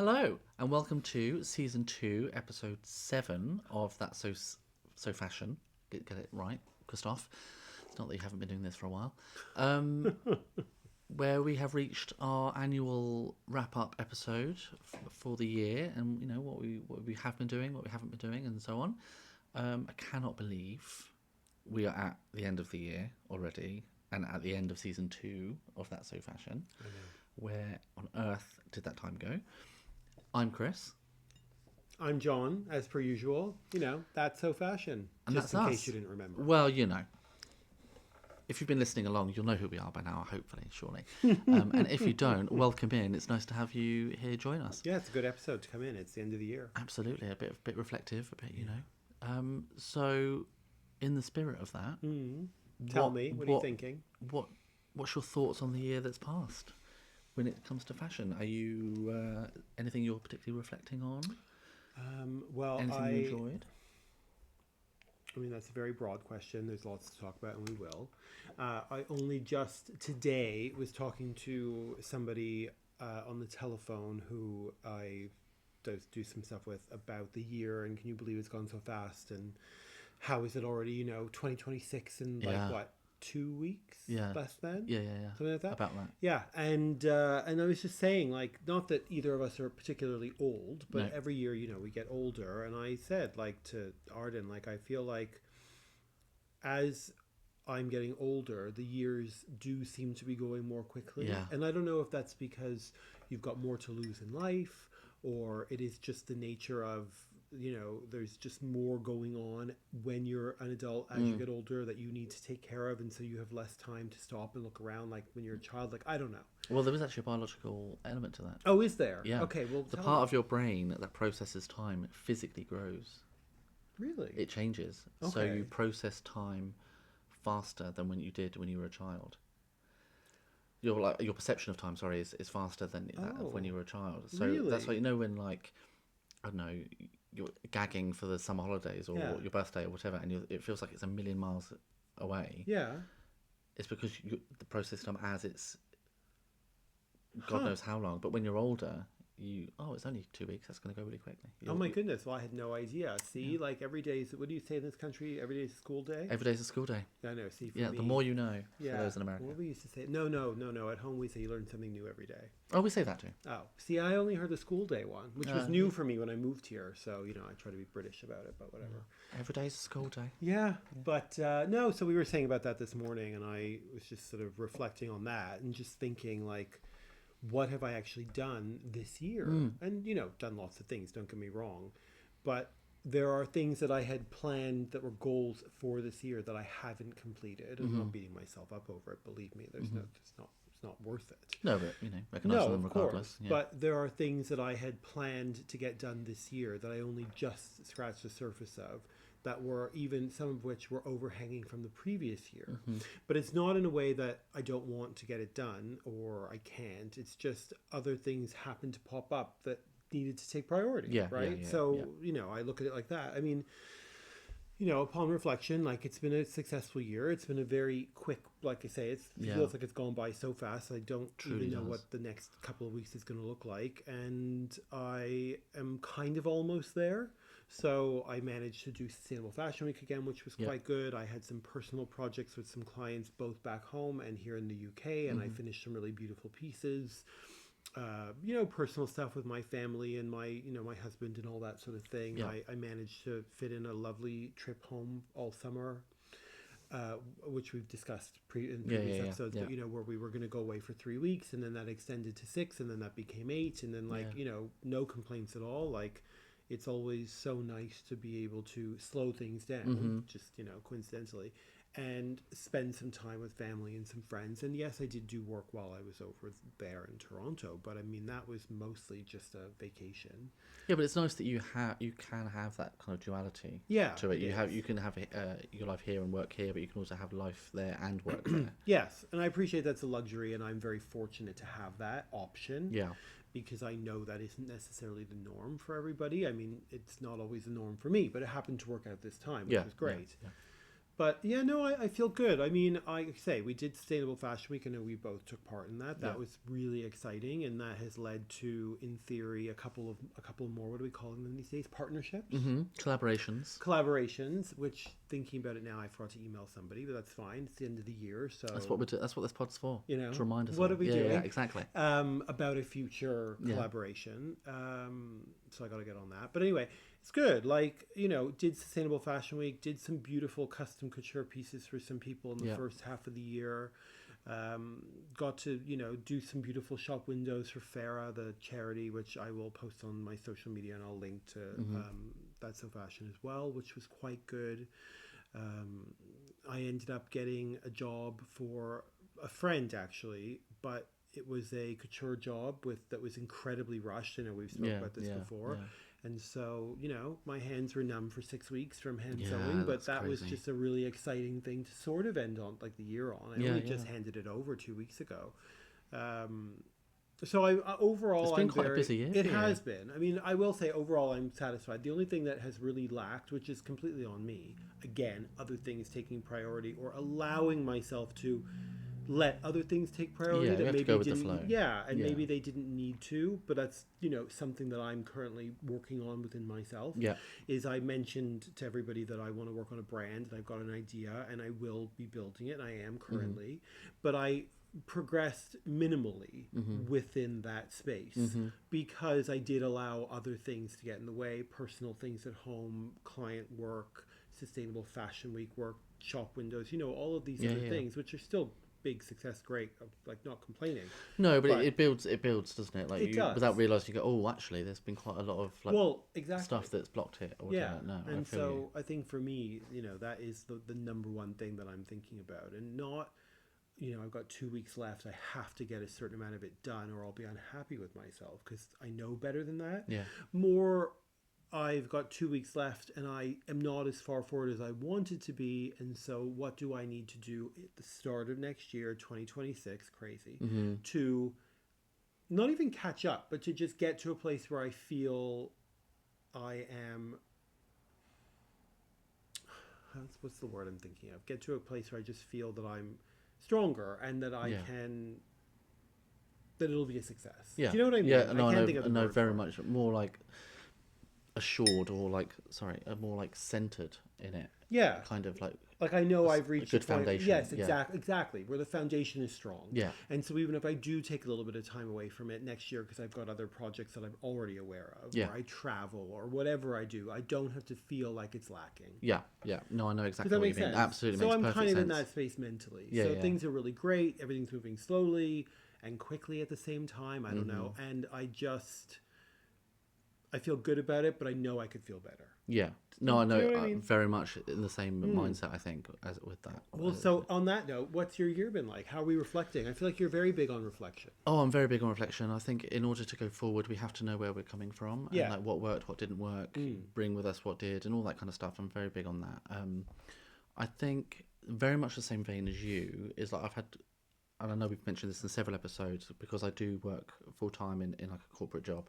Hello, and welcome to season 2, episode 7 of That So Fashion. Get it right, Christoph. It's not that you haven't been doing this for a while. Where we have reached our annual wrap-up episode for the year, and you know what we have been doing, what we haven't been doing, and so on. I cannot believe we are at the end of the year already, and at the end of season 2 of That So Fashion. I know. Where on earth did that time go? I'm Chris. I'm John, as per usual. You know, That's So Fashion. And just that's in us. case you didn't remember. Well, you know, if you've been listening along, you'll know who we are by now, hopefully, surely. And if you don't, welcome in. It's nice to have you here join us. Yeah, it's a good episode to come in. It's the end of the year. Absolutely, a bit reflective, a bit, you know. So, in the spirit of that, Tell me, what are you thinking? What's your thoughts on the year that's passed when it comes to fashion? Are you anything you're particularly reflecting on? Well, Anything you enjoyed? I mean, that's a very broad question. There's lots to talk about, and we will. I only just today was talking to somebody on the telephone who I do some stuff with about the year, and can you believe it's gone so fast, and how is it already, 2026 and Yeah. like, what, 2 weeks Yeah. less than? Yeah. Something like that? About that. Yeah, and I was just saying, like, not that either of us are particularly old, but No. every year, we get older. And I said, like, to Arden, like, I feel like as I'm getting older, the years do seem to be going more quickly. Yeah. And I don't know if that's because you've got more to lose in life, or it is just the nature of, there's just more going on when you're an adult as you get older that you need to take care of, and so you have less time to stop and look around like when you're a child. Like, I don't know. Well, there is actually a biological element to that. Oh, is there? Yeah. Okay, well, The tell part me. of your brain that processes time physically grows. Really? It changes. So Okay. you process time faster than when you did when you were a child. Your perception of time, sorry, is faster than that of when you were a child. So that's why, Really? when, like, I don't know, you're gagging for the summer holidays or Yeah. your birthday or whatever, and it feels like it's a million miles away. Yeah. It's because the process time as it's God Huh. knows how long. But when you're older, it's only 2 weeks. That's going to go really quickly. Oh my goodness! Well, I had no idea. See, like every day is. What do you say in this country? Every day is a school day. Every day's a school day. I know. See, for Yeah, me, the more you know. Yeah. For those in America. What we used to say. No. At home, we say you learn something new every day. Oh, we say that too. Oh, see, I only heard the school day one, which was new for me when I moved here. So I try to be British about it, but whatever. Every day's a school day. Yeah, but no. So we were saying about that this morning, and I was just sort of reflecting on that and just thinking, like, what have I actually done this year? And done lots of things. Don't get me wrong, but there are things that I had planned that were goals for this year that I haven't completed. I'm not beating myself up over it. Believe me, it's not worth it. No, but recognise them of regardless. course. Yeah. But there are things that I had planned to get done this year that I only just scratched the surface of, that were even some of which were overhanging from the previous year. But it's not in a way that I don't want to get it done or I can't. It's just other things happen to pop up that needed to take priority. Yeah, right. yeah, So, I look at it like that. I mean, upon reflection, like, it's been a successful year. It's been a very quick, like I say, it feels like it's gone by so fast. I don't Truly even know does. what the next couple of weeks is going to look like. And I am kind of almost there. So I managed to do Sustainable Fashion Week again, which was quite good. I had some personal projects with some clients, both back home and here in the UK. And I finished some really beautiful pieces. Personal stuff with my family and my husband and all that sort of thing. Yeah. I managed to fit in a lovely trip home all summer, which we've discussed in previous episodes, yeah. but where we were going to go away for 3 weeks, and then that extended to 6, and then that became 8, and then no complaints at all. Like, it's always so nice to be able to slow things down, just coincidentally, and spend some time with family and some friends. And yes, I did do work while I was over there in Toronto, but I mean, that was mostly just a vacation. Yeah, but it's nice that you can have that kind of duality. Yeah, To it, it you can have your life here and work here, but you can also have life there and work there. Yes, and I appreciate that's a luxury, and I'm very fortunate to have that option. Yeah. Because I know that isn't necessarily the norm for everybody. I mean, it's not always the norm for me, but it happened to work out this time, which was great. Yeah. But yeah, no, I feel good. I mean, I say we did Sustainable Fashion Week. I know we both took part in that. That was really exciting, and that has led to, in theory, a couple of more. What do we call them these days? Partnerships, collaborations. Which, thinking about it now, I forgot to email somebody, but that's fine. It's the end of the year, so That's what that's what this pod's for. You know, to remind us. what all. are we doing? Yeah, exactly. About a future collaboration. So I got to get on that. But anyway, it's good. Like, you know, did Sustainable Fashion Week, did some beautiful custom couture pieces for some people in the first half of the year. Got to, you know, do some beautiful shop windows for Farah, the charity, which I will post on my social media, and I'll link to That's So Fashion as well, which was quite good. I ended up getting a job for a friend, actually, but it was a couture job that was incredibly rushed. I know we've spoken about this before. Yeah. And so, you know, my hands were numb for 6 weeks from hand sewing, but that was just a really exciting thing to sort of end on, like the year on. I only just handed it over 2 weeks ago. So I overall, it's been quite a busy year. It has been. I mean, I will say overall, I'm satisfied. The only thing that has really lacked, which is completely on me, again, other things taking priority or allowing myself to let other things take priority that maybe go with didn't. The flow. Maybe they didn't need to, but that's, you know, something that I'm currently working on within myself. Yeah, is I mentioned to everybody that I want to work on a brand and I've got an idea and I will be building it. And I am currently, but I progressed minimally within that space because I did allow other things to get in the way, personal things at home, client work, Sustainable Fashion Week work, shop windows, you know, all of these other things, which are still big success, great, like not complaining. No, but it builds, doesn't it? Like it does. Without realising, you go, oh, actually, there's been quite a lot of stuff that's blocked it. Or whatever. No, and so I think for me, you know, that is the number one thing that I'm thinking about, and not, you know, I've got 2 weeks left. I have to get a certain amount of it done, or I'll be unhappy with myself because I know better than that. Yeah. More, I've got 2 weeks left and I am not as far forward as I wanted to be. And so what do I need to do at the start of next year, 2026, crazy, to not even catch up, but to just get to a place where I feel I am, what's the word I'm thinking of? Get to a place where I just feel that I'm stronger and that I can, that it'll be a success. Yeah. Do you know what I mean? Yeah, no, I know very much more like assured or more like centered in it. Yeah. Kind of like I know I've reached a good foundation. Yes, exactly. Where the foundation is strong. Yeah. And so even if I do take a little bit of time away from it next year because I've got other projects that I'm already aware of, or I travel or whatever I do, I don't have to feel like it's lacking. Yeah. No, I know exactly what you mean. Absolutely so makes I'm perfect kind of sense. in that space mentally. So things are really great. Everything's moving slowly and quickly at the same time. I don't know. And I feel good about it, but I know I could feel better. Yeah. No, I know. You know what I mean? Very much in the same mindset, I think, as with that. Well, so on that note, what's your year been like? How are we reflecting? I feel like you're very big on reflection. Oh, I'm very big on reflection. I think in order to go forward, we have to know where we're coming from and like what worked, what didn't work, bring with us what did, and all that kind of stuff. I'm very big on that. I think very much the same vein as you is like I've had, and I know we've mentioned this in several episodes, because I do work full time in like a corporate job.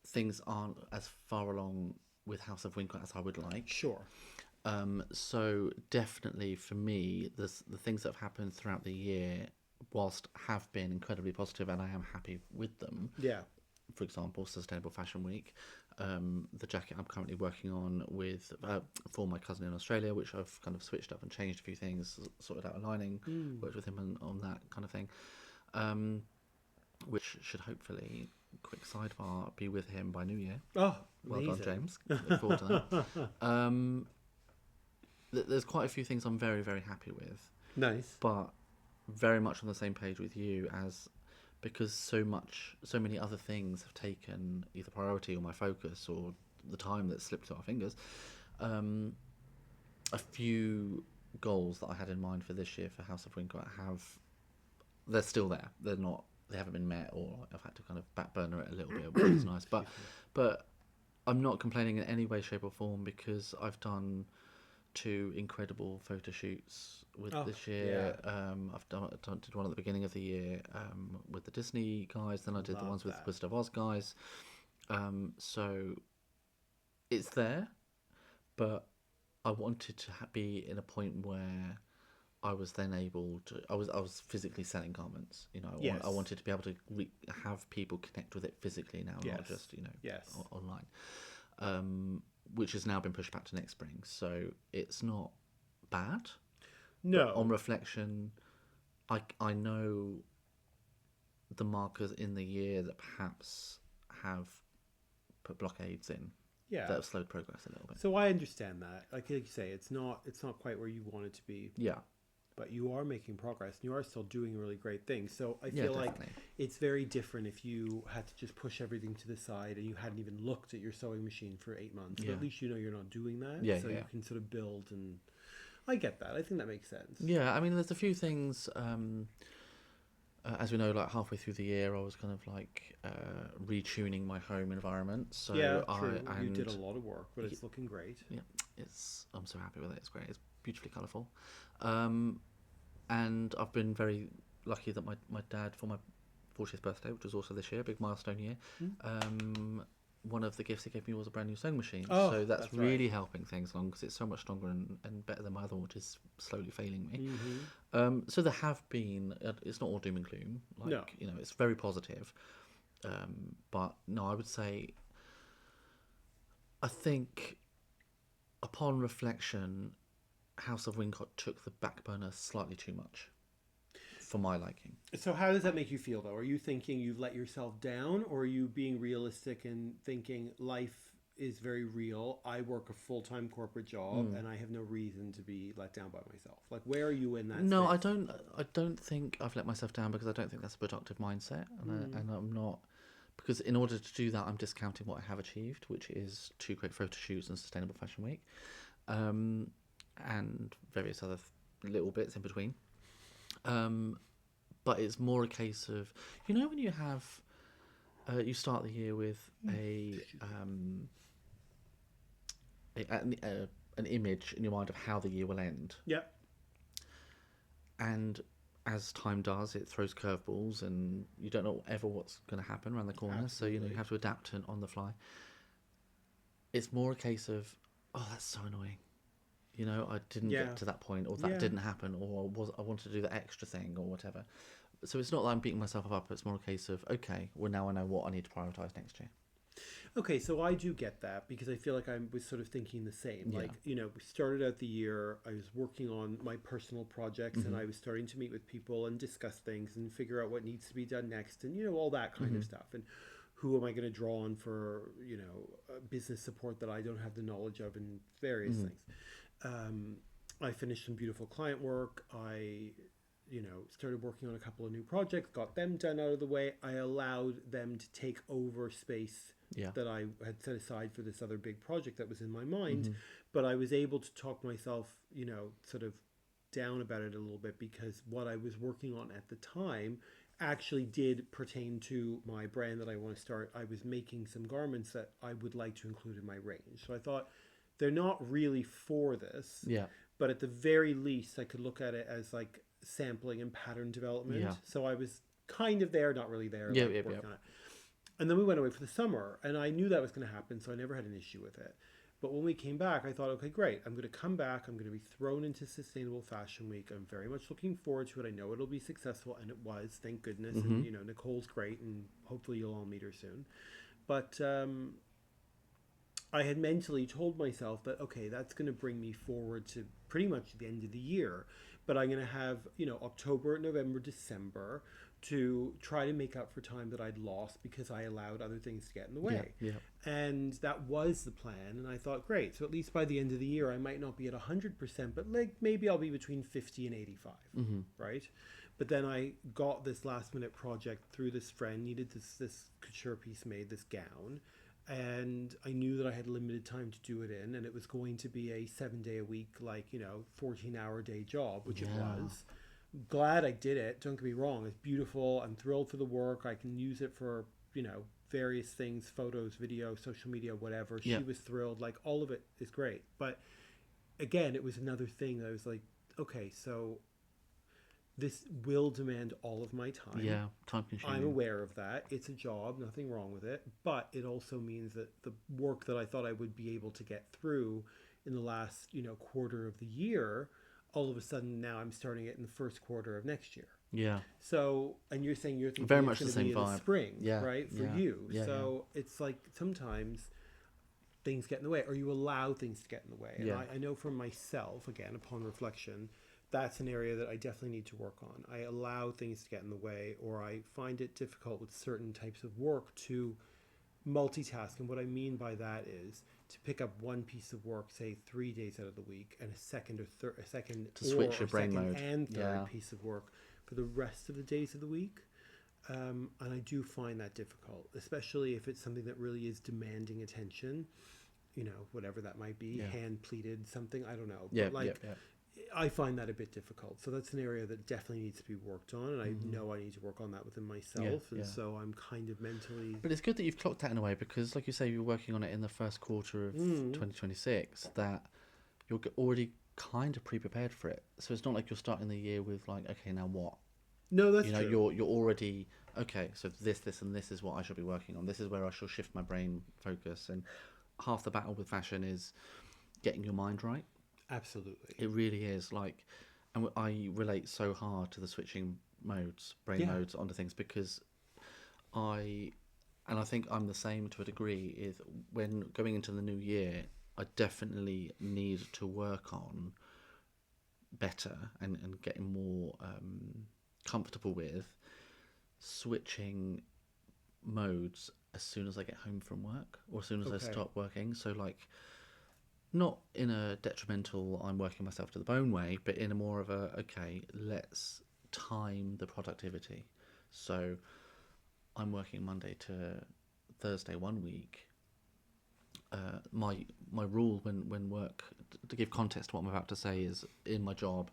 Things aren't as far along with House of Winkle as I would like. Sure. So definitely for me, the things that have happened throughout the year, whilst have been incredibly positive and I am happy with them. Yeah. For example, Sustainable Fashion Week, the jacket I'm currently working on with for my cousin in Australia, which I've kind of switched up and changed a few things, sorted out a lining, worked with him on that kind of thing, which should hopefully, quick sidebar, be with him by New Year. Oh, well amazing. done, James. Look forward to that. There's quite a few things I'm very, very happy with. Nice. But very much on the same page with you, as because so many other things have taken either priority or my focus or the time that slipped through our fingers. A few goals that I had in mind for this year for House of Winkle they're still there. They haven't been met, or I've had to kind of back burner it a little bit, which is nice. But I'm not complaining in any way, shape or form, because I've done 2 incredible photo shoots with this year. Yeah. I've did one at the beginning of the year with the Disney guys. Then I did the ones with Wizard of Oz guys. So it's there, but I wanted to be in a point where I was then able to. I was physically selling garments. You know, I Yes. wanted to be able to have people connect with it physically now, not Yes. just Yes. online. Which has now been pushed back to next spring. So it's not bad, but on No. reflection, I know the markers in the year that perhaps have put blockades in that Yeah. have slowed progress a little bit. So I understand that. Like you say, it's not quite where you want it to be, Yeah, but you are making progress and you are still doing really great things. So I yeah, feel like definitely. it's very different if you had to just push everything to the side and you hadn't even looked at your sewing machine for 8 months. But Yeah, at least you know you're not doing that, yeah, so yeah, you can sort of build. And I get that. I think that makes sense. yeah. I mean, there's a few things. As we know, like halfway through the year, I was kind of like retuning my home environment. Yeah, So true. I You did a and lot of work, but it's looking great. yeah, I'm so happy with it. It's great. It's beautifully colourful. Um, and I've been very lucky that my dad, for my 40th birthday, which was also this year, a big milestone year, Hmm? one of the gifts he gave me was a brand new sewing machine. Oh, So that's that's right. really helping things along because it's so much stronger and better than my other one, which is slowly failing me. Mm-hmm. So there have been, it's not all doom and gloom. No. Like, it's very positive. But no, I would say, I think upon reflection, House of Wincott took the back burner slightly too much for my liking. So how does that make you feel though? Are you thinking you've let yourself down, or are you being realistic and thinking life is very real? I work a full-time corporate job and I have no reason to be let down by myself. Like, where are you in that No, space? I don't. I don't think I've let myself down because I don't think that's a productive mindset, and I'm not. Because in order to do that, I'm discounting what I have achieved, which is 2 great photo shoots and Sustainable Fashion Week, and various other little bits in between. But it's more a case of, when you have, you start the year with an image in your mind of how the year will end, Yeah. and as time does, it throws curveballs, and you don't know ever what's going to happen around the corner. So you Absolutely. have to adapt on the fly. It's more a case of, oh, that's so annoying. I didn't Yeah. get to that point, or that Yeah. didn't happen, or I wanted to do the extra thing, or whatever. So it's not that I'm beating myself up. It's more a case of, okay, well, now I know what I need to prioritize next year. Okay, so I do get that because I feel like I was sort of thinking the same. Yeah. Like, we started out the year, I was working on my personal projects and I was starting to meet with people and discuss things and figure out what needs to be done next and, all that kind of stuff. And who am I going to draw on for, business support that I don't have the knowledge of and various things. I finished some beautiful client work. I started working on a couple of new projects, got them done out of the way. I allowed them to take over space Yeah. that I had set aside for this other big project that was in my mind. But I was able to talk myself, sort of down about it a little bit because what I was working on at the time actually did pertain to my brand that I want to start. I was making some garments that I would like to include in my range. So I thought they're not really for this, Yeah. but at the very least I could look at it as like sampling and pattern development. Yeah. So I was kind of there, not really there, Yeah, like yeah, working yeah. on it. And then we went away for the summer and I knew that was going to happen, so I never had an issue with it. But when we came back, I thought, okay, great. I'm going to come back. I'm going to be thrown into Sustainable Fashion Week. I'm very much looking forward to it. I know it'll be successful, and it was, thank goodness. And, Nicole's great, and hopefully you'll all meet her soon. But I had mentally told myself that, okay, that's going to bring me forward to pretty much the end of the year. But I'm going to have, October, November, December to try to make up for time that I'd lost because I allowed other things to get in the way. Yeah. And that was the plan. And I thought, great. So at least by the end of the year, I might not be at 100%, but like maybe I'll be between 50 and 85, right? But then I got this last minute project through this friend, needed this couture piece made, this gown. And I knew that I had limited time to do it in, and it was going to be a 7-day a week, 14-hour day job, which it was. Glad I did it. Don't get me wrong. It's beautiful. I'm thrilled for the work. I can use it for, various things, photos, video, social media, whatever. She was thrilled. Like, all of it is great. But again, it was another thing that I was like, okay, so this will demand all of my time. Yeah. Time consuming. I'm aware of that. It's a job, nothing wrong with it. But it also means that the work that I thought I would be able to get through in the last, quarter of the year, all of a sudden now I'm starting it in the first quarter of next year. Yeah. So, and you're saying you're thinking Very it's much going the to be same in the vibe. spring, Yeah, right? For yeah, you. yeah, So it's like sometimes things get in the way, or you allow things to get in the way. And Yeah. I know for myself, again, upon reflection, that's an area that I definitely need to work on. I allow things to get in the way, or I find it difficult with certain types of work to multitask. And what I mean by that is to pick up one piece of work, say 3 days out of the week, and a second To switch your brain second mode. and third Yeah. piece of work for the rest of the days of the week. And I do find that difficult, especially if it's something that really is demanding attention, whatever that might be, Yeah. hand pleated, something, I don't know. Yeah, But like, yeah. I find that a bit difficult. So that's an area that definitely needs to be worked on. And I know I need to work on that within myself. And yeah. so I'm kind of mentally. But it's good that you've clocked that in a way, because, like you say, you're working on it in the first quarter of 2026, that you're already kind of pre-prepared for it. So it's not like you're starting the year with like, okay, now what? No, that's true. You're already, okay, so this, and this is what I should be working on. This is where I shall shift my brain focus. And half the battle with fashion is getting your mind right. Absolutely. It really is. Like, and I relate so hard to the switching brain modes onto things, because I think I'm the same to a degree, is when going into the new year, I definitely need to work on better and getting more comfortable with switching modes as soon as I get home from work, or as soon as I stop working. So like, not in a detrimental, I'm working myself to the bone way, but in a more of a, okay, let's time the productivity. So I'm working Monday to Thursday one week. My rule when work, to give context to what I'm about to say, is in my job,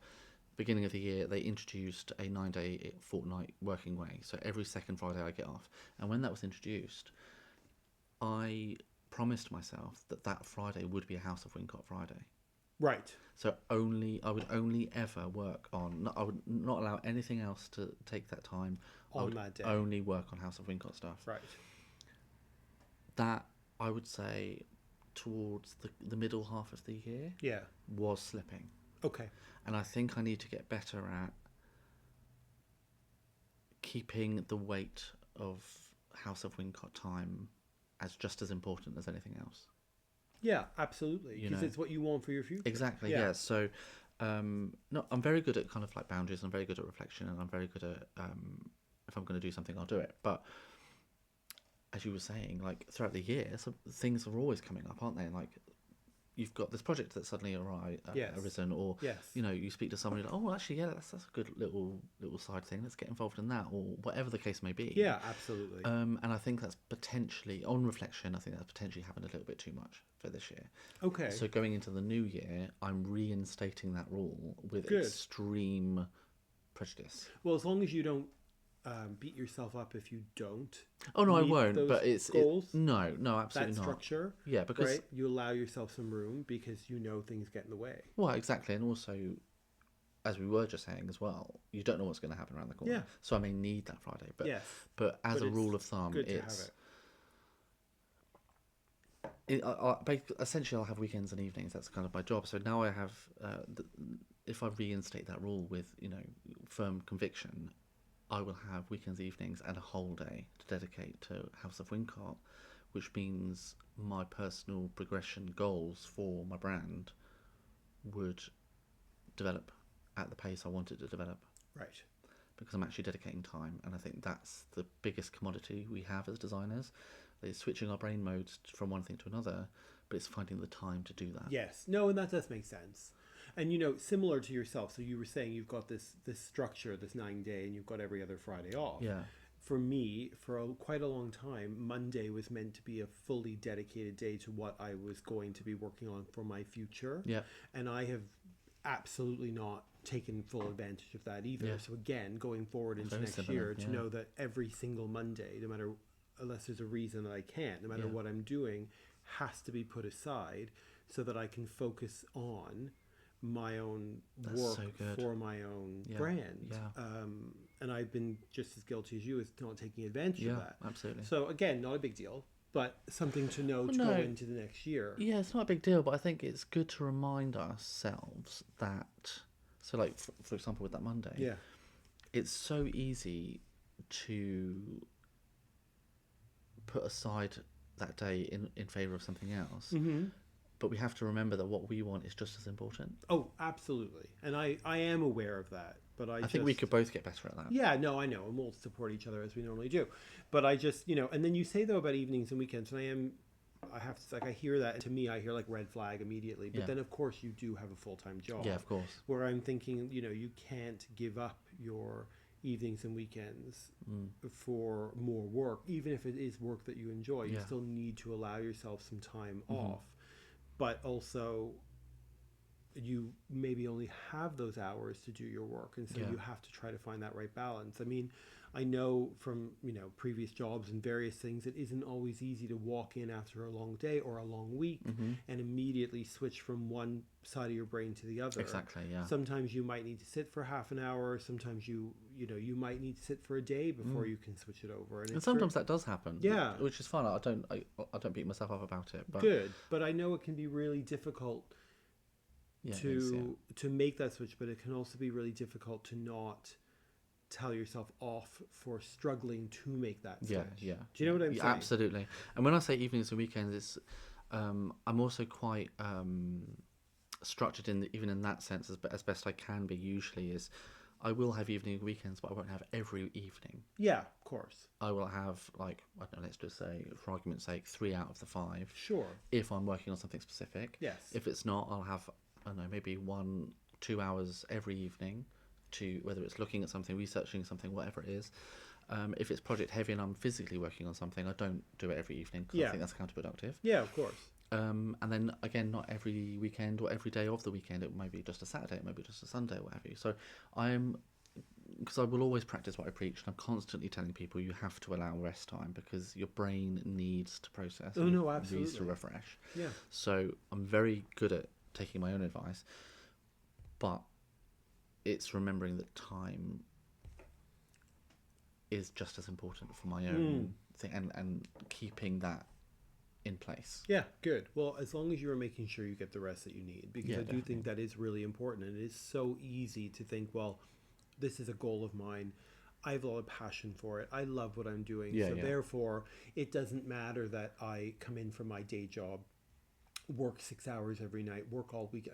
beginning of the year, they introduced a 9-day fortnight working way. So every second Friday I get off. And when that was introduced, I promised myself that Friday would be a House of Wincott Friday. Right. So I would only ever work on, I would not allow anything else to take that time. I On would that day. only work on House of Wincott stuff. Right. That, I would say, towards the middle half of the year, Yeah. was slipping. Okay. And I think I need to get better at keeping the weight of House of Wincott time as just as important as anything else. Yeah, absolutely. Because it's what you want for your future. Exactly, yeah. So, no, I'm very good at kind of like boundaries, I'm very good at reflection, and I'm very good at, if I'm going to do something, I'll do it. But as you were saying, like throughout the year, some things are always coming up, aren't they? Like, you've got this project that's suddenly arisen, or you speak to somebody like, oh, well, actually, yeah, that's a good little side thing. Let's get involved in that, or whatever the case may be. Yeah, absolutely. And I think that's potentially, on reflection, I think that's potentially happened a little bit too much for this year. Okay. So going into the new year, I'm reinstating that rule with Good. extreme prejudice. Well, as long as you don't beat yourself up if you don't. Oh no, I meet won't. those But it's goals. no, absolutely That not. structure. Yeah, because right, you allow yourself some room because things get in the way. well, exactly, and also, as we were just saying as well, you don't know what's going to happen around the corner. Yeah. So I may need that Friday, but Yes. but as a it's rule of thumb, good to it's have it. essentially I'll have weekends and evenings. That's kind of my job. So now I have, if I reinstate that rule with firm conviction, I will have weekends, evenings, and a whole day to dedicate to House of Wincott, which means my personal progression goals for my brand would develop at the pace I want it to develop. Right. Because I'm actually dedicating time, and I think that's the biggest commodity we have as designers. It's switching our brain modes from one thing to another, but it's finding the time to do that. Yes. No, and that does make sense. And similar to yourself, so you were saying you've got this structure, this 9-day, and you've got every other Friday off. Yeah. For me, for quite a long time, Monday was meant to be a fully dedicated day to what I was going to be working on for my future. Yeah. And I have absolutely not taken full advantage of that either. Yeah. So again, going forward into next year, to know that every single Monday, unless there's a reason that I can't, no matter what I'm doing, has to be put aside so that I can focus on my own work for my own brand. Yeah. And I've been just as guilty as you as not taking advantage of that. Absolutely. So again, not a big deal. but something to know to go into the next year. Yeah, it's not a big deal, but I think it's good to remind ourselves that. So, like for example, with that Monday, Yeah. it's so easy to put aside that day in favor of something else. Mm-hmm. But we have to remember that what we want is just as important. Oh, absolutely. And I am aware of that. But I think we could both get better at that. Yeah, no, I know. And we'll support each other as we normally do. But I just, and then you say, though, about evenings and weekends, and I have to, like, I hear that. And to me, I hear, like, red flag immediately. But then, of course, you do have a full-time job. Yeah, of course. Where I'm thinking, you can't give up your evenings and weekends for more work. Even if it is work that you enjoy, you still need to allow yourself some time off. But also, you maybe only have those hours to do your work, and so you have to try to find that right balance. I mean, I know from previous jobs and various things, it isn't always easy to walk in after a long day or a long week and immediately switch from one side of your brain to the other. Exactly. Yeah. Sometimes you might need to sit for half an hour. Sometimes you might need to sit for a day before you can switch it over. And sometimes that does happen. Yeah, which is fine. I don't beat myself up about it. But good. But I know it can be really difficult. To make that switch, but it can also be really difficult to not tell yourself off for struggling to make that switch. Yeah. Do you know what I'm saying? Absolutely. And when I say evenings and weekends, it's I'm also quite structured even in that sense as best I can be. Usually, is I will have evening and weekends, but I won't have every evening. Yeah, of course. I will have, like, I don't know, let's just say, for argument's sake, 3 out of the 5. Sure. If I'm working on something specific. Yes. If it's not, I'll have, I don't know, maybe 1-2 hours every evening to, whether it's looking at something, researching something, whatever it is. If it's project heavy and I'm physically working on something, I don't do it every evening because I think that's counterproductive. Yeah, of course. And then again, not every weekend or every day of the weekend. It might be just a Saturday, it might be just a Sunday, what have you. So because I will always practice what I preach, and I'm constantly telling people you have to allow rest time because your brain needs to process. Oh no, absolutely. Needs to refresh. Yeah. So I'm very good at taking my own advice, but it's remembering that time is just as important for my own thing, and keeping that in place. Yeah, good. Well, as long as you are making sure you get the rest that you need, because I do think that is really important, and it is so easy to think, well, this is a goal of mine. I have a lot of passion for it. I love what I'm doing. Therefore, it doesn't matter that I come in from my day job, work 6 hours every night, work all week.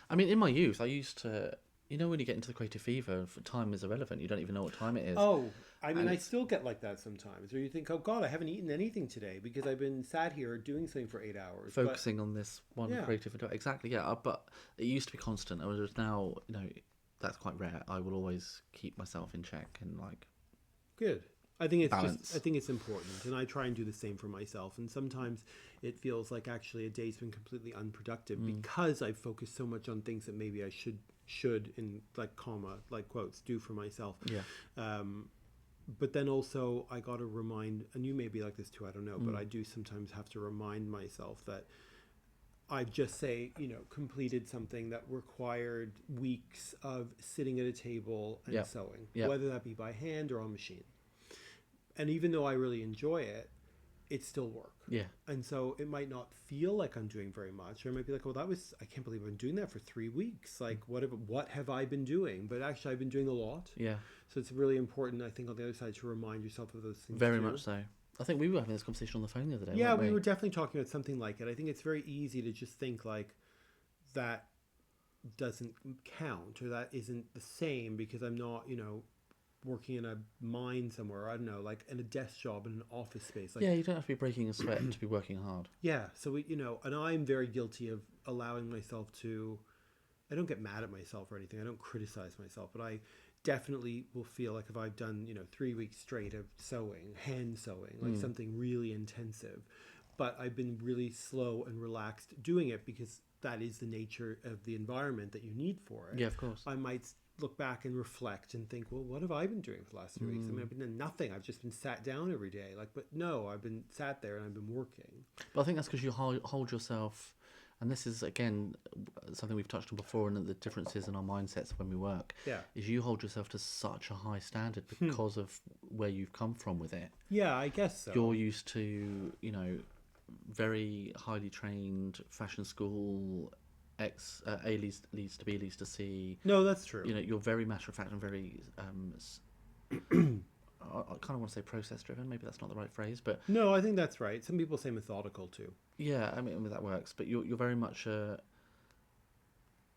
I mean, in my youth, I used to, when you get into the creative fever, time is irrelevant. You don't even know what time it is. Oh, I mean, I still get like that sometimes, where you think, oh God, I haven't eaten anything today because I've been sat here doing something for 8 hours. Focusing on this one creative endeavor. Exactly, yeah. But it used to be constant. Whereas now, that's quite rare. I will always keep myself in check and Good. I think it's balance. I think it's important, and I try and do the same for myself. And sometimes it feels like actually a day's been completely unproductive because I've focused so much on things that maybe I should in quotes do for myself. Yeah. But then also I got to remind, and you may be like this too, I don't know, but I do sometimes have to remind myself that I've just completed something that required weeks of sitting at a table and sewing, whether that be by hand or on machine. And even though I really enjoy it, it's still work. Yeah. And so it might not feel like I'm doing very much, or I might be like, well, I can't believe I've been doing that for 3 weeks. Like, what have I been doing? But actually I've been doing a lot. Yeah. So it's really important, I think, on the other side to remind yourself of those things. Very much so. I think we were having this conversation on the phone the other day. Yeah, we were definitely talking about something like it. I think it's very easy to just think like that doesn't count, or that isn't the same because I'm not, working in a mine somewhere, I don't know, like in a desk job in an office space. Like, you don't have to be breaking a sweat to be working hard. Yeah, so and I'm very guilty of allowing myself to, I don't get mad at myself or anything, I don't criticize myself, but I definitely will feel like if I've done 3 weeks straight of sewing, hand sewing, like something really intensive, but I've been really slow and relaxed doing it because that is the nature of the environment that you need for it. Yeah, of course. I might look back and reflect and think, well, what have I been doing for the last 3 weeks? I mean, I've been doing nothing. I've just been sat down every day. But no, I've been sat there and I've been working. But I think that's because you hold yourself And this is, again, something we've touched on before, and the differences in our mindsets when we work. Yeah. Is you hold yourself to such a high standard because of where you've come from with it. Yeah, I guess so. You're used to, very highly trained fashion school, A leads to B leads to C. No, that's true. You're very matter of fact and very I kind of want to say process driven. Maybe that's not the right phrase, but No, I think that's right. Some people say methodical too. yeah, I mean that works. But you're very much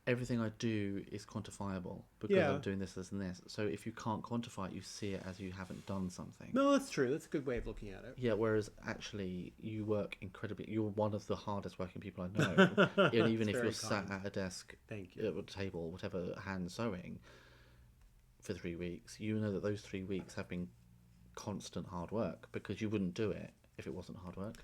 everything I do is quantifiable because Yeah. I'm doing this, this, and this. So if you can't quantify it, you see it as you haven't done something. No, that's true. That's a good way of looking at it. Yeah, whereas actually you work incredibly. You're one of the hardest working people I know. And even if very you're sat kind. at a desk, Thank you. at a table, whatever, hand sewing for 3 weeks, you know that those 3 weeks have been constant hard work because you wouldn't do it if it wasn't hard work.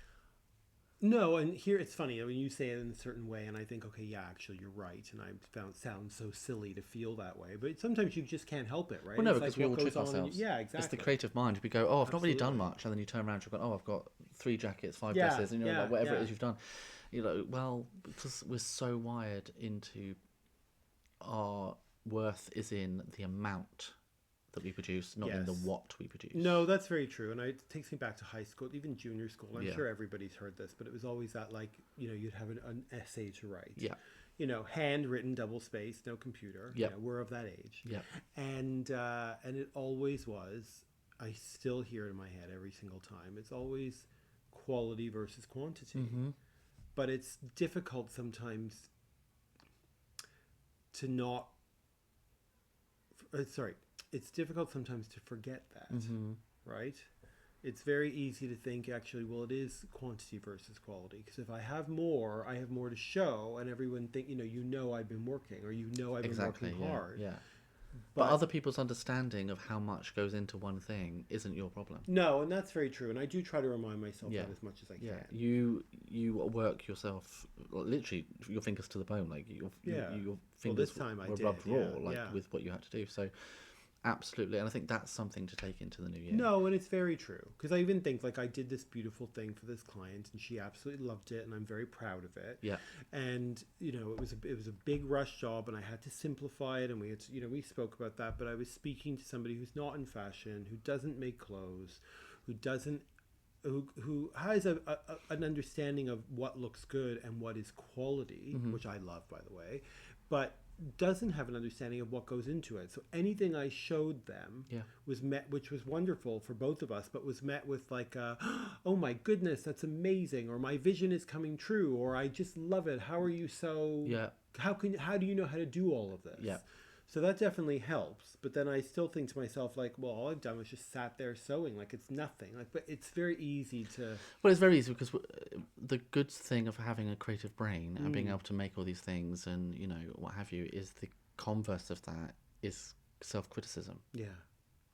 No, and here it's funny. I mean, you say it in a certain way, and I think, okay, yeah, actually, you're right. And I found it sounds so silly to feel that way, but sometimes you just can't help it, right? Well, no, It's because like we what all goes trick on in ourselves. yeah, exactly. It's the creative mind. We go, oh, I've not really done Absolutely. much, and then you turn around and you go, oh, I've got 3 jackets, 5 Yeah, dresses, and yeah, like, whatever yeah. it is you've done. Well, because we're so wired into our worth is in the amount that we produce, not in the Yes. what we produce. No, that's very true. And it takes me back to high school, even junior school. I'm Yeah. sure everybody's heard this, but it was always that, like, you'd have an essay to write. Yeah. Handwritten, double spaced, no computer. Yep. We're of that age. Yeah. And it always was, I still hear it in my head every single time. It's always quality versus quantity. Mm-hmm. But it's difficult sometimes to not, it's difficult sometimes to forget that, Mm-hmm. right? It's very easy to think, actually, well, it is quantity versus quality. Because if I have more, I have more to show, and everyone think, I've been working, or I've been Exactly. working Yeah. hard. Yeah. But other people's understanding of how much goes into one thing isn't your problem. No, and that's very true. And I do try to remind myself Yeah. that as much as I can. Yeah, you work yourself literally your fingers to the bone, like your fingers time I were did, rubbed raw, yeah. with what you had to do. So, absolutely, and I think that's something to take into the new year. No, and it's very true. Because I even think, like, I did this beautiful thing for this client, and she absolutely loved it, and I'm very proud of it. Yeah, And it was a big rush job, and I had to simplify it, and we had to, we spoke about that. But I was speaking to somebody who's not in fashion, who doesn't make clothes, who has an understanding of what looks good and what is quality, which I love, by the way, but doesn't have an understanding of what goes into it. So anything I showed them was met, which was wonderful for both of us, but was met with like, oh my goodness, that's amazing, or my vision is coming true, or I just love it. How are you so? How do you know how to do all of this? Yeah. So that definitely helps. But then I still think to myself, like, well, all I've done was just sat there sewing, like it's nothing. Like, but it's very easy to. Well, it's very easy because the good thing of having a creative brain and being able to make all these things and what have you is the converse of that is self-criticism. Yeah.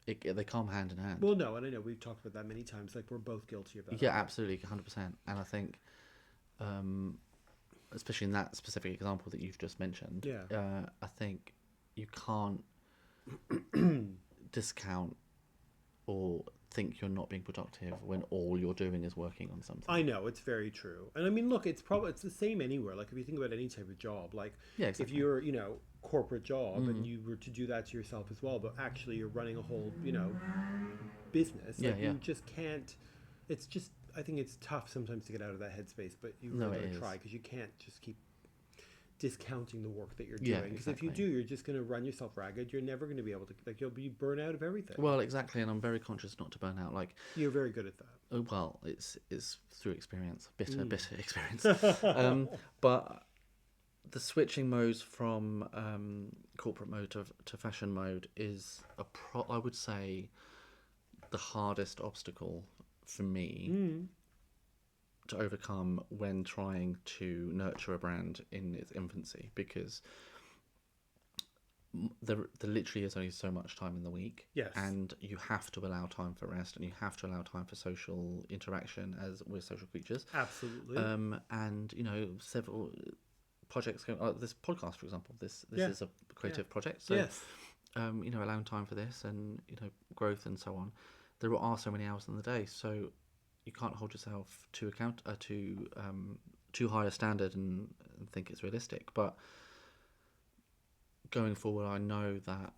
They come hand in hand. Well, no, and I know we've talked about that many times. Like, we're both guilty of that. Yeah, absolutely, 100%. And I think, especially in that specific example that you've just mentioned, I think you can't discount or think you're not being productive when all you're doing is working on something. I know, it's very true. And I mean, look, it's the same anywhere. Like, if you think about any type of job, like exactly. if you're, corporate job and you were to do that to yourself as well, but actually you're running a whole, business. Like, you just can't, it's just, I think it's tough sometimes to get out of that headspace, but you really gotta try, because you can't just keep discounting the work that you're doing, because if you do, you're just going to run yourself ragged. You're never going to be able to, like, you'll be burnt out of everything. Well, exactly, and I'm very conscious not to burn out. Like, you're very good at that. Well, it's through experience, bitter experience. But the switching modes from corporate mode to fashion mode is I would say the hardest obstacle for me to overcome when trying to nurture a brand in its infancy, because there literally is only so much time in the week. Yes. And you have to allow time for rest, and you have to allow time for social interaction, as we're social creatures. Absolutely. And several projects going, this podcast, for example, this is a creative project, so allowing time for this and growth and so on. There are so many hours in the day, so you can't hold yourself to account too high a standard and think it's realistic. But going forward, I know that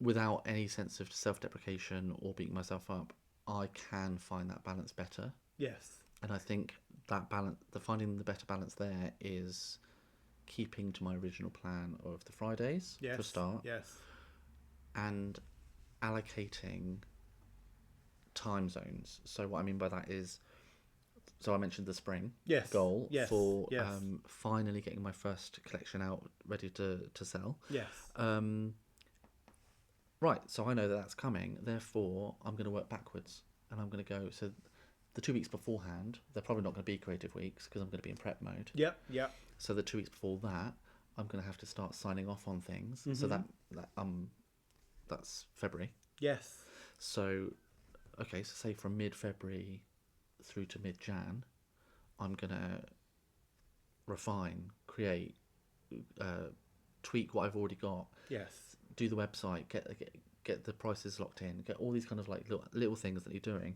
without any sense of self-deprecation or beating myself up, I can find that balance better. Yes. And I think that balance, finding the better balance there is keeping to my original plan of the Fridays for a start. Yes. And allocating time zones. So what I mean by that is, so I mentioned the spring goal for finally getting my first collection out ready to sell. Yes. Right, so I know that that's coming. Therefore, I'm going to work backwards, and I'm going to go. So the 2 weeks beforehand, they're probably not going to be creative weeks because I'm going to be in prep mode. Yep. Yep. So the 2 weeks before that, I'm going to have to start signing off on things. Mm-hmm. So that's February. Yes. So, okay, so say from mid-February through to mid-Jan, I'm going to refine, create, tweak what I've already got. Yes. Do the website, get the prices locked in, get all these kind of like little things that you're doing.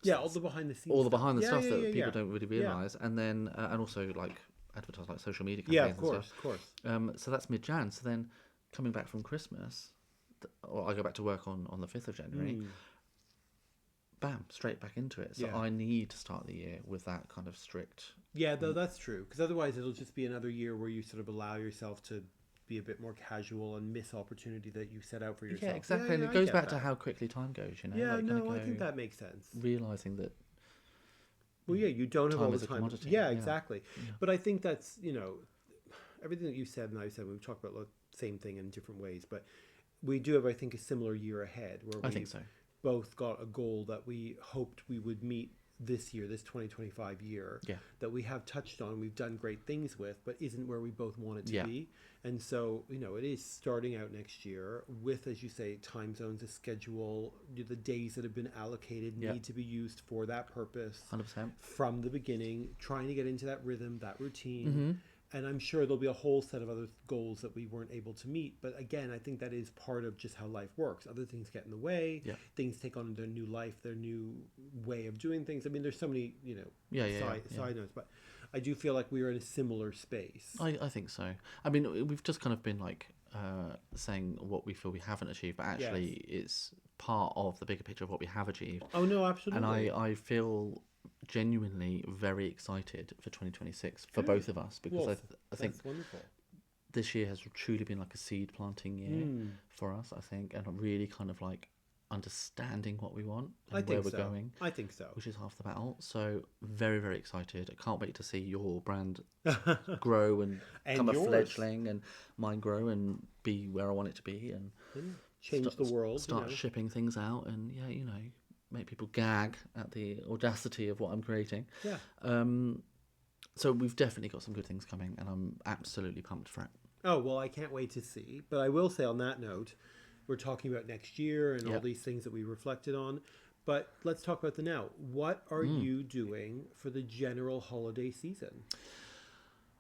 Yeah, all the behind the scenes. All the behind the stuff that people don't really realise. And then, and also like advertise like social media campaigns and stuff. Of course. So that's mid-Jan. So then coming back from Christmas, or I go back to work on the 5th of January, bam, straight back into it. So I need to start the year with that kind of strict... Yeah, though that's true. Because otherwise it'll just be another year where you sort of allow yourself to be a bit more casual and miss opportunity that you set out for yourself. Yeah, exactly. And it goes back to how quickly time goes, you know? Yeah, like, I think that makes sense. Realising that... Well, yeah, you don't have all the time. Commodity. Yeah, exactly. Yeah. But I think that's, everything that you said and I said, we've talked about the same thing in different ways, but we do have, I think, a similar year ahead where I think so. Both got a goal that we hoped we would meet this year, this 2025 year, that we have touched on, we've done great things with, but isn't where we both want it to be. And so, it is starting out next year with, as you say, time zones, a schedule, the days that have been allocated need to be used for that purpose. 100%. From the beginning, trying to get into that rhythm, that routine. And I'm sure there'll be a whole set of other goals that we weren't able to meet. But again, I think that is part of just how life works. Other things get in the way. Yeah. Things take on their new life, their new way of doing things. I mean, there's so many, side notes. But I do feel like we are in a similar space. I think so. I mean, we've just kind of been like saying what we feel we haven't achieved, but actually it's part of the bigger picture of what we have achieved. Oh, no, absolutely. And I feel genuinely very excited for 2026 for both of us, because I think wonderful. This year has truly been like a seed planting year for us, I think, and really kind of like understanding what we want and where we're going. I think so. Which is half the battle. So very, very excited. I can't wait to see your brand grow and become a fledgling, and mine grow and be where I want it to be, and change the world. Start shipping things out, and make people gag at the audacity of what I'm creating. Yeah. So we've definitely got some good things coming, and I'm absolutely pumped for it. Oh, well, I can't wait to see. But I will say on that note, we're talking about next year and all these things that we reflected on. But let's talk about the now. What are you doing for the general holiday season?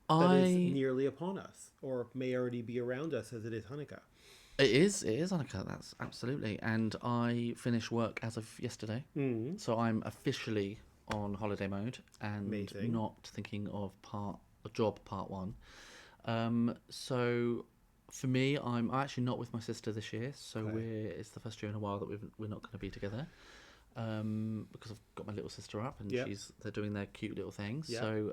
That is nearly upon us, or may already be around us as it is Hanukkah. It is Hanukkah, that's absolutely. And I finished work as of yesterday. So I'm officially on holiday mode and not thinking of job part one. So for me, I'm actually not with my sister this year. So it's the first year in a while that we're not going to be together. Because I've got my little sister up and they're doing their cute little things. Yep. So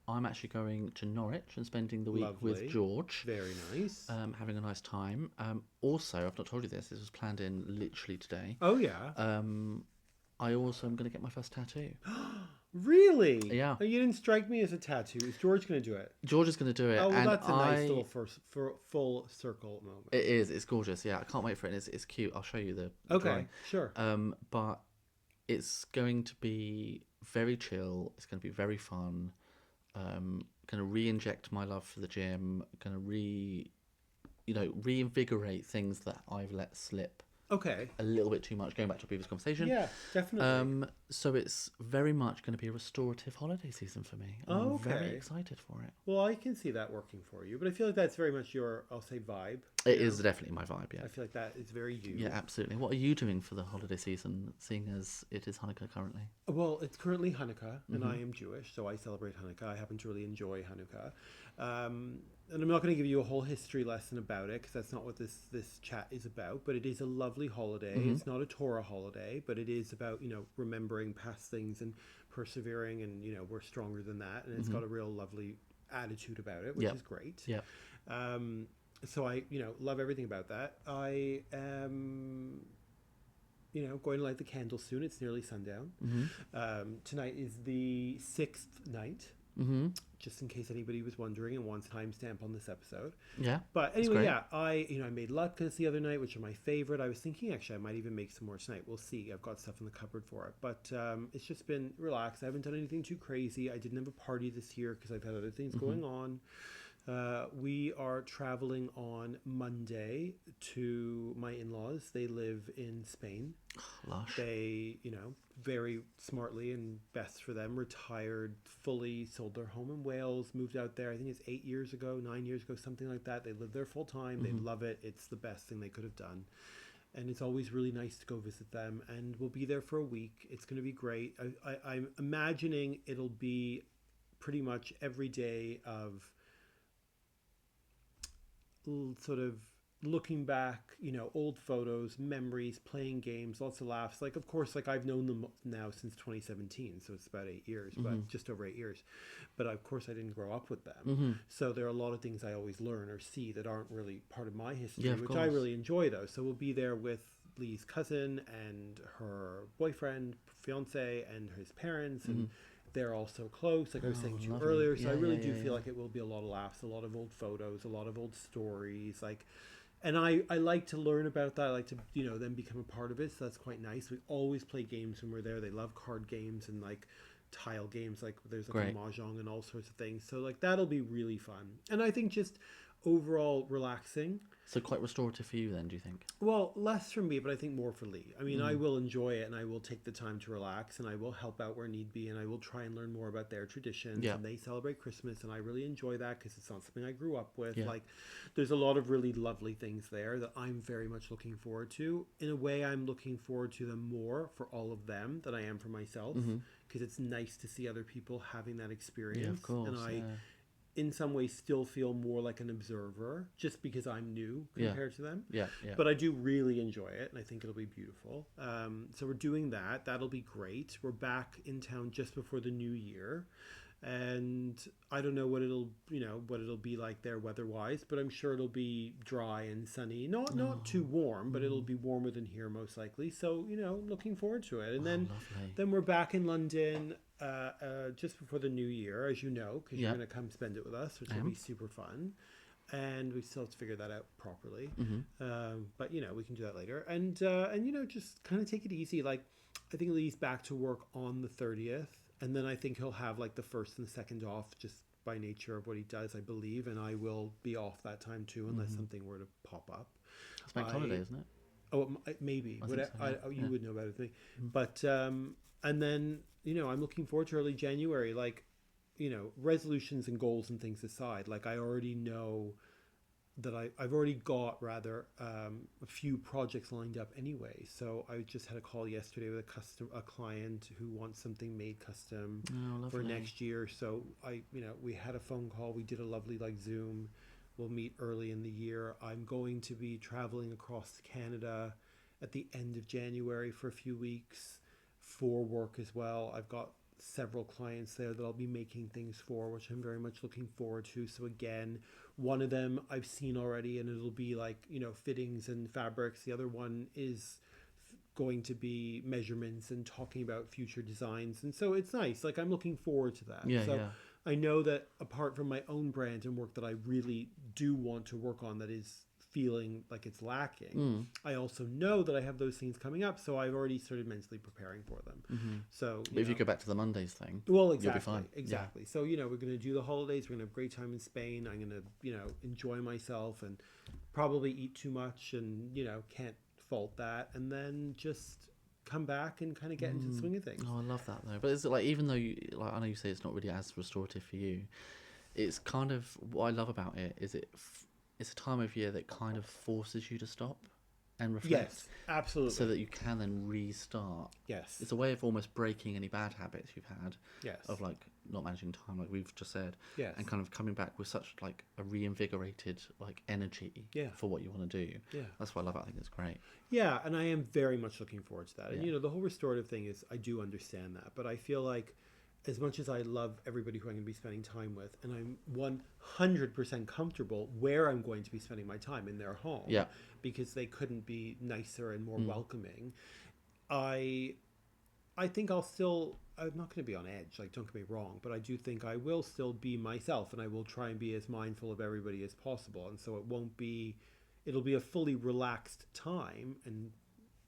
I'm actually going to Norwich and spending the week with George. Very nice. Having a nice time. Also, I've not told you this was planned in literally today. Oh, yeah. I also am going to get my first tattoo. Really? Yeah. Oh, you didn't strike me as a tattoo. Is George going to do it? George is going to do it. Oh, well, that's a nice little full circle moment. It is. It's gorgeous. Yeah, I can't wait for it. It's cute. I'll show you the drawing. Sure. But it's going to be very chill. It's going to be very fun. Going to re-inject my love for the gym. Going to reinvigorate things that I've let slip Okay. A little bit too much, going back to a previous conversation. Yeah, definitely. So it's very much going to be a restorative holiday season for me. And I'm very excited for it. Well, I can see that working for you, but I feel like that's very much your, I'll say, vibe. It is definitely my vibe, yeah. I feel like that is very you. Yeah, absolutely. What are you doing for the holiday season, seeing as it is Hanukkah currently? Well, it's currently Hanukkah, and I am Jewish, so I celebrate Hanukkah. I happen to really enjoy Hanukkah. And I'm not going to give you a whole history lesson about it, because that's not what this chat is about, but it is a lovely holiday. It's not a Torah holiday, but it is about, remembering past things and persevering, and, we're stronger than that, and it's got a real lovely attitude about it, which is great. Yeah. So I, love everything about that. I am, going to light the candles soon. It's nearly sundown. Tonight is the 6th night, just in case anybody was wondering and wants timestamp on this episode. Yeah. But anyway, I made latkes the other night, which are my favorite. I was thinking, actually, I might even make some more tonight. We'll see. I've got stuff in the cupboard for it. But it's just been relaxed. I haven't done anything too crazy. I didn't have a party this year because I've had other things going on. We are traveling on Monday to my in-laws. They live in Spain. Lush. They, very smartly and best for them, retired fully, sold their home in Wales, moved out there. I think it's 9 years ago, something like that. They live there full time. They love it. It's the best thing they could have done. And it's always really nice to go visit them. And we'll be there for a week. It's going to be great. I'm imagining it'll be pretty much every day of sort of looking back, old photos, memories, playing games, lots of laughs. Like, of course, like I've known them now since 2017, so it's about 8 years, but just over 8 years. But of course, I didn't grow up with them. So there are a lot of things I always learn or see that aren't really part of my history, which I really enjoy, though. So we'll be there with Lee's cousin and her boyfriend, fiance, and his parents, and they're all so close, like I was saying to you earlier. So I really do feel like it will be a lot of laughs, a lot of old photos, a lot of old stories. And I like to learn about that. I like to, then become a part of it. So that's quite nice. We always play games when we're there. They love card games and like tile games. Like there's like a mahjong and all sorts of things. So like that'll be really fun. And I think just overall relaxing. So quite restorative for you then, do you think? Well, less for me, but I think more for Lee. I mean, I will enjoy it, and I will take the time to relax, and I will help out where need be, and I will try and learn more about their traditions. And they celebrate Christmas, and I really enjoy that because it's not something I grew up with. Like, there's a lot of really lovely things there that I'm very much looking forward to. In a way, I'm looking forward to them more for all of them than I am for myself, because it's nice to see other people having that experience. Yeah, of course. And I in some ways still feel more like an observer just because I'm new compared to them. But I do really enjoy it, and I think it'll be beautiful. So we're doing that. That'll be great. We're back in town just before the new year. And I don't know what it'll be like there weather-wise, but I'm sure it'll be dry and sunny. Not too warm, but it'll be warmer than here most likely. So, looking forward to it. And then we're back in London just before the new year, as you know, because you're going to come spend it with us, which will be super fun. And we still have to figure that out properly. But, we can do that later. And just kind of take it easy. Like, I think Lee's back to work on the 30th. And then I think he'll have like the 1st and the 2nd off just by nature of what he does, I believe. And I will be off that time too, unless something were to pop up. It's bank holiday, isn't it? Oh, maybe. You would know better than me. But, and then, I'm looking forward to early January. Like, resolutions and goals and things aside, like I already know that I've already got a few projects lined up anyway. So I just had a call yesterday with a client who wants something made custom for next year. So we had a phone call. We did a lovely Zoom. We'll meet early in the year. I'm going to be traveling across Canada at the end of January for a few weeks for work as well. I've got several clients there that I'll be making things for, which I'm very much looking forward to. So again, one of them I've seen already, and it'll be fittings and fabrics. The other one is going to be measurements and talking about future designs. And so it's nice. Like, I'm looking forward to that. I know that apart from my own brand and work that I really do want to work on that is feeling like it's lacking, I also know that I have those things coming up, so I've already started mentally preparing for them. So but if you go back to the Mondays thing, well, exactly, you'll be fine. Exactly. So we're going to do the holidays. We're going to have a great time in Spain. I'm going to enjoy myself and probably eat too much and can't fault that, and then just come back and kind of get into the swing of things. Oh, I love that though. But it's like, even though you, like, I know you say it's not really as restorative for you, it's kind of what I love about it is it's a time of year that kind of forces you to stop and reflect. Yes, absolutely. So that you can then restart. Yes. It's a way of almost breaking any bad habits you've had. Yes. Of like not managing time, like we've just said. Yes. And kind of coming back with such like a reinvigorated like energy. Yeah. For what you want to do. Yeah. That's what I love. I think it's great. Yeah, and I am very much looking forward to that. And Yeah. you know, the whole restorative thing is, I do understand that, but I feel like as much as I love everybody who I'm going to be spending time with, and I'm 100% comfortable where I'm going to be spending my time in their home, Yeah. because they couldn't be nicer and more welcoming, I think I'm not going to be on edge, like, don't get me wrong, but I do think I will still be myself, and I will try and be as mindful of everybody as possible, and so it'll be a fully relaxed time and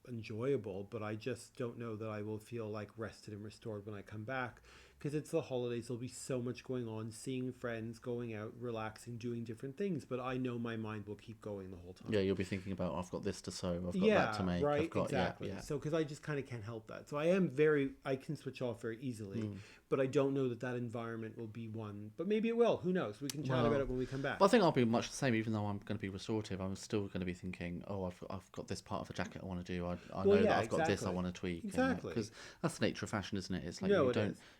enjoyable, but I just don't know that I will feel like rested and restored when I come back, because it's the holidays. There'll be so much going on, seeing friends, going out, relaxing, doing different things, but I know my mind will keep going the whole time. Yeah, you'll be thinking about, I've got this to sew, I've got that to make, right, I've got exactly. Yeah. So because I just kind of can't help that, so I can switch off very easily, but I don't know that environment will be one, but maybe it will. Who knows? We can chat about it when we come back. But I think I'll be much the same, even though I'm going to be restorative. I'm still going to be thinking, oh, I've got this part of the jacket I want to do. I know that I've got this I want to tweak. Exactly. Because that's the nature of fashion, isn't it? It's like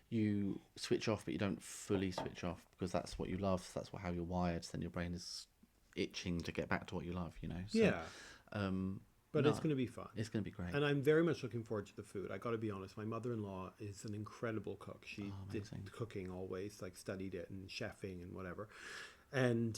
you switch off, but you don't fully switch off, because that's what you love. That's how you're wired. So then your brain is itching to get back to what you love, you know? So, yeah. But it's going to be fun. It's going to be great. And I'm very much looking forward to the food. I got to be honest. My mother-in-law is an incredible cook. She did cooking always, like studied it and chefing and whatever. And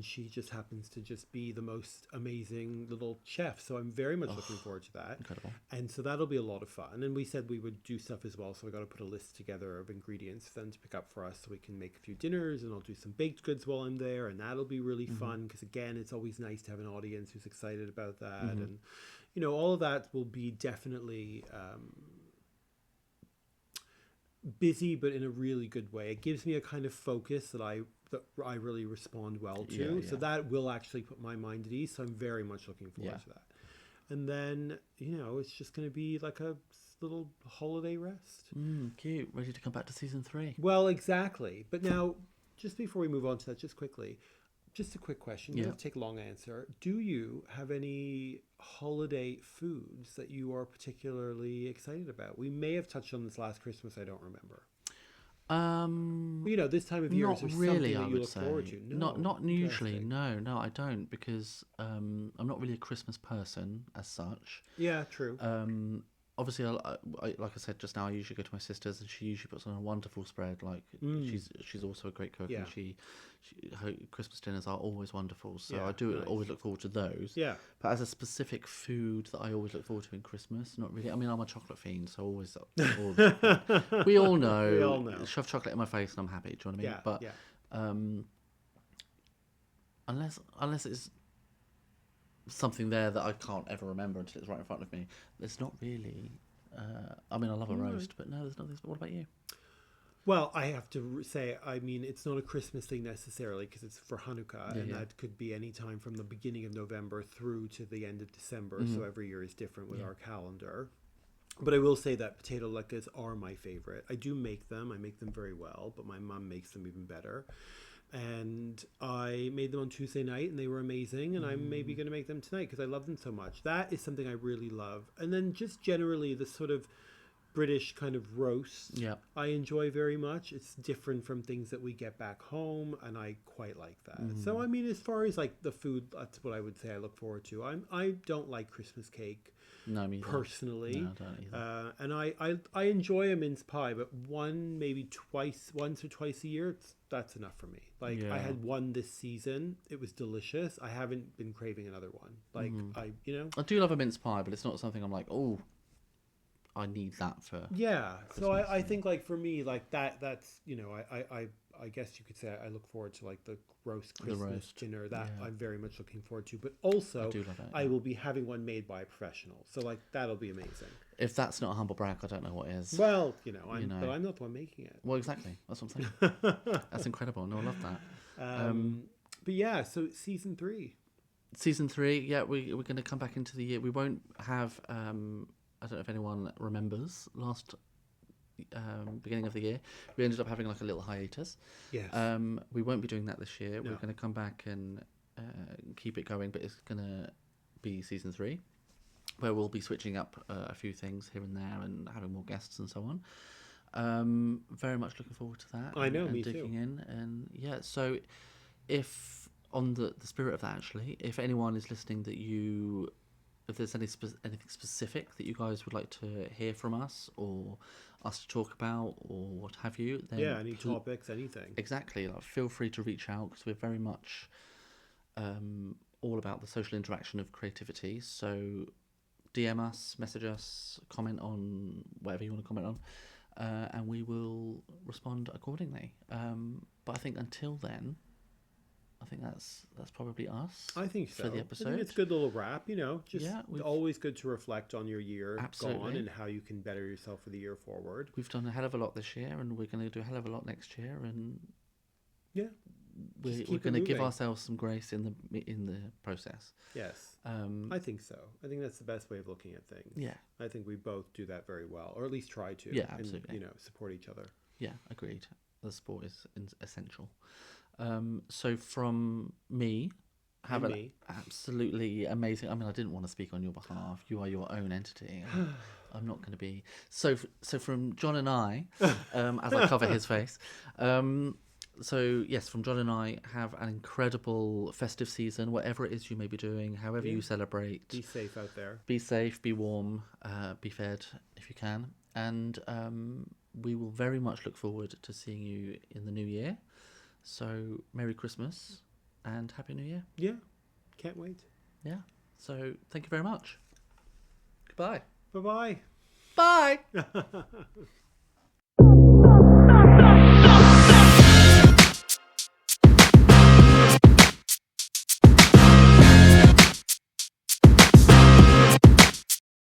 she just happens to just be the most amazing little chef. So I'm very much looking forward to that. Incredible. And so that'll be a lot of fun. And we said we would do stuff as well. So we got to put a list together of ingredients then to pick up for us, so we can make a few dinners, and I'll do some baked goods while I'm there. And that'll be really fun, because again, it's always nice to have an audience who's excited about that. And, you know, all of that will be definitely busy, but in a really good way. It gives me a kind of focus that I really respond well to. So that will actually put my mind at ease. So I'm very much looking forward to that. And then, you know, it's just going to be like a little holiday rest. Cute. Ready to come back to season 3. Well, exactly. But now, just before we move on to that, just quickly, just a quick question. You don't have to take a long answer. Do you have any holiday foods that you are particularly excited about? We may have touched on this last Christmas. I don't remember. You know, this time of year, is there really, something that you look forward to? No, not usually. No, I don't, because I'm not really a Christmas person as such. Yeah, true. Obviously, I like I said just now, I usually go to my sister's, and she usually puts on a wonderful spread. Like she's also a great cook, and her Christmas dinners are always wonderful. So I do always look forward to those. Yeah. But as a specific food that I always look forward to in Christmas, not really. I mean, I'm a chocolate fiend, so always we all know. We all know. Shove chocolate in my face and I'm happy. Do you know what I mean? But unless it's something there that I can't ever remember until it's right in front of me, there's not really. I mean, I love a roast, but no, there's nothing. What about you? Well, I have to say, I mean, it's not a Christmas thing necessarily, because it's for Hanukkah, and that could be any time from the beginning of November through to the end of December. So every year is different with our calendar. But I will say that potato latkes are my favorite. I do make them. I make them very well, but my mom makes them even better. And I made them on Tuesday night, and they were amazing. And I'm maybe going to make them tonight, because I love them so much. That is something I really love. And then just generally the sort of British kind of roast, I enjoy very much. It's different from things that we get back home, and I quite like that. So I mean, as far as like the food, that's what I would say I look forward to. I don't like Christmas cake. No, me either. Personally. No, I don't either. And I enjoy a mince pie, but once or twice a year, that's enough for me. Like I had one this season. It was delicious. I haven't been craving another one. Like I do love a mince pie, but it's not something I'm like, oh, I need that for Christmas. So I think like for me, like that's, you know, I guess you could say I look forward to like the roast Christmas dinner. That I'm very much looking forward to. But also, I do love it, I will be having one made by a professional. So like that'll be amazing. If that's not a humble brag, I don't know what is. Well, but I'm not the one making it. Well, exactly. That's what I'm saying. That's incredible. No, I love that. But yeah, so season 3. Season 3, yeah, we're going to come back into the year. We won't have, I don't know if anyone remembers, last beginning of the year, we ended up having like a little hiatus. Yes. We won't be doing that this year. No. We're going to come back and keep it going, but it's going to be season 3, where we'll be switching up a few things here and there and having more guests and so on. Very much looking forward to that. I know, and me digging too. in, and yeah. So, if on the spirit of that, actually, if anyone is listening if there's anything specific that you guys would like to hear from us or us to talk about or what have you, then Yeah, any topics, anything. exactly, like, feel free to reach out, because we're very much all about the social interaction of creativity. So DM us, message us, comment on whatever you want to comment on, and we will respond accordingly. But I think until then, I think that's probably us. I think so. For the I episode. think it's a good little wrap, just Yeah, always good to reflect on your year Absolutely. gone and how you can better yourself for the year forward. We've done a hell of a lot this year, and we're going to do a hell of a lot next year, and Yeah. we're keep it going to give moving. ourselves some grace in the process. Yes. Um, I think so. I think that's the best way of looking at things. yeah, I think we both do that very well, or at least try to. Yeah, absolutely. And, support each other. yeah, agreed. The sport is essential. So from me, have And an me. absolutely amazing. I mean, I didn't want to speak on your behalf. You are your own entity. I'm not going to be. So from John and I, as I cover his face. So yes, from John and I, have an incredible festive season, whatever it is you may be doing, however Yeah. you celebrate. Be safe out there. Be safe, be warm, be fed if you can, and we will very much look forward to seeing you in the new year. So Merry Christmas and Happy New Year. Yeah. Can't wait. Yeah. So thank you very much. Goodbye. Bye-bye. Bye.